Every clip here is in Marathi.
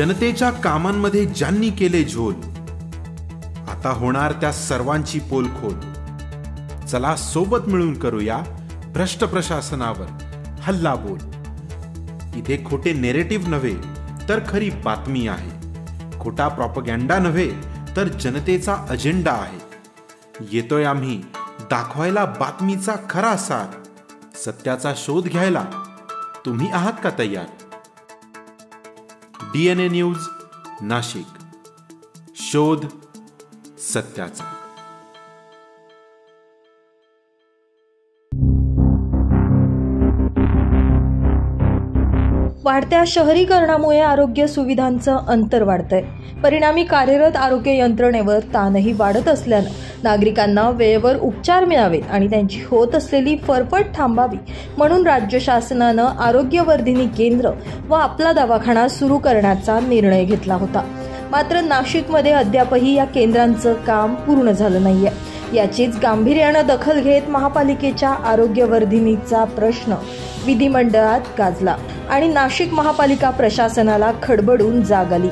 जनतेच्या कामांमध्ये ज्यांनी केले झोल, आता होणार त्या सर्वांची पोलखोल. चला सोबत मिळून करूया भ्रष्ट प्रशासनावर हल्ला बोल. इथे खोटे नेरेटिव्ह नव्हे तर खरी बातमी आहे. खोटा प्रॉपगँडा नव्हे तर जनतेचा अजेंडा आहे. येतोय आम्ही दाखवायला बातमीचा खरा सार. सत्याचा शोध घ्यायला तुम्ही आहात का तयार? DNA न्यूज नाशिक, शोध सत्याचा. वाढत्या शहरीकरणामुळे आरोग्य सुविधांचं अंतर वाढतंय. परिणामी कार्यरत आरोग्य यंत्रणेवर ताणही वाढत असल्यानं नागरिकांना वेळेवर उपचार मिळावे आणि त्यांची होत असलेली फरफट थांबावी म्हणून राज्य शासनानं आरोग्यवर्धिनी केंद्र व आपला दवाखाना सुरू करण्याचा निर्णय घेतला होता. मात्र नाशिकमध्ये अद्यापही या केंद्रांचं काम पूर्ण झालं नाहीये. याचीच गांभीर्यानं दखल घेत महापालिकेच्या आरोग्यवर्धिनीचा प्रश्न विधिमंडळात गाजला आणि नाशिक महापालिका प्रशासनाला खडबडून जाग आली.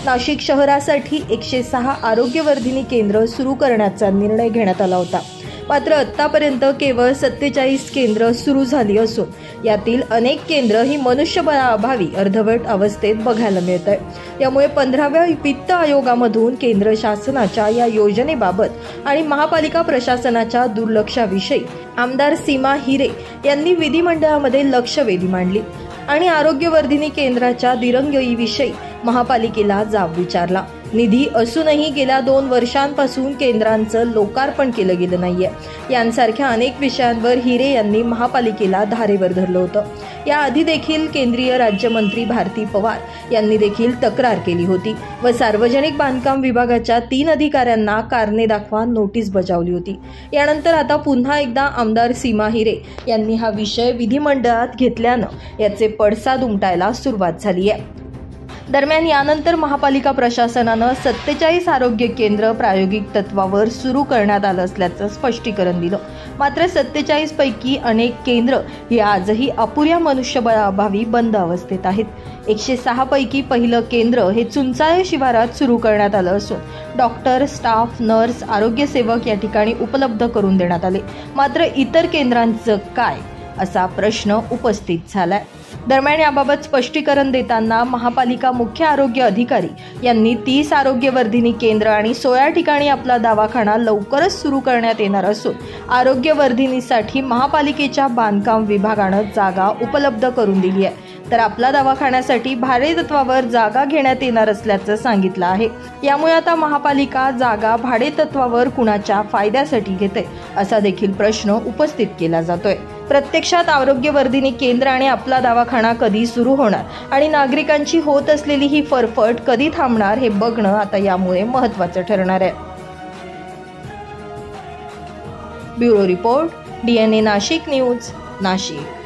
नाशिक शहरासाठी 106 आरोग्यवर्धिनी केंद्र सुरू करण्याचा निर्णय घेण्यात आला होता. मात्र आतापर्यंत केवळ 47 केंद्र सुरू झाली असून यातील अनेक केंद्र ही मनुष्यबळाअभावी अर्धवट अवस्थेत बघायला मिळत आहे. यामुळे 15व्या वित्त आयोगामधून केंद्र शासनाच्या या योजनेबाबत आणि महापालिका प्रशासनाच्या दुर्लक्षाविषयी आमदार सीमा हिरे यांनी विधिमंडळामध्ये लक्षवेधी मांडली आणि आरोग्यवर्धिनी केंद्राच्या दिरंगाईविषयी महापालिकेला जाब विचारला. निधी असूनही गेल्या 2 वर्षांपासून केंद्रांचं लोकार्पण केलं गेलं नाहीये. यांसारख्या अनेक विषयांवर हिरे यांनी महापालिकेला धारेवर धरलं होतं. याआधी देखील केंद्रीय राज्यमंत्री भारती पवार यांनी देखील तक्रार केली होती व सार्वजनिक बांधकाम विभागाच्या 3 अधिकाऱ्यांना कारणे दाखवा नोटीस बजावली होती. यानंतर आता पुन्हा एकदा आमदार सीमा हिरे यांनी हा विषय विधिमंडळात घेतल्यानं याचे पडसाद उमटायला सुरुवात झाली आहे. दरम्यान यानंतर महापालिका प्रशासनानं 47 आरोग्य केंद्र प्रायोगिक तत्वावर सुरू करण्यात आलं असल्याचं स्पष्टीकरण दिलं. मात्र 47 पैकी अनेक केंद्र ही आजही अपुऱ्या मनुष्यबळाअभावी बंद अवस्थेत आहेत. 106 पैकी पहिलं केंद्र हे चुंचाळे शिवारात सुरू करण्यात आलं असून डॉक्टर, स्टाफ, नर्स, आरोग्य सेवक या ठिकाणी उपलब्ध करून देण्यात आले. मात्र इतर केंद्रांचं काय असा प्रश्न उपस्थित झालाय. दरम्यान याबाबत स्पष्टीकरण देताना महापालिका मुख्य आरोग्य अधिकारी यांनी 30 आरोग्यवर्धिनी केंद्र आणि 16 ठिकाणी आपला दवाखाना लवकरच सुरू करण्यात येणार असून आरोग्यवर्धिनीसाठी महापालिकेच्या बांधकाम विभागानं जागा उपलब्ध करून दिली आहे. तर आपला दवाखान्यासाठी भाडे तत्वावर जागा घेण्यात येणार असल्याचं सांगितलं आहे. यामुळे आता महापालिका जागा भाडे तत्वावर कुणाच्या फायद्यासाठी घेते असा देखील प्रश्न उपस्थित केला जातोय. प्रत्यक्षात आरोग्यवर्धिनी केंद्र आणि आपला दवाखाना कधी सुरू होणार आणि नागरिकांची होत असलेली ही फरफट कधी थांबणार हे बघणं आता यामुळे महत्त्वाचं ठरणार आहे. Bureau report, DNA Nashik news, Nashik.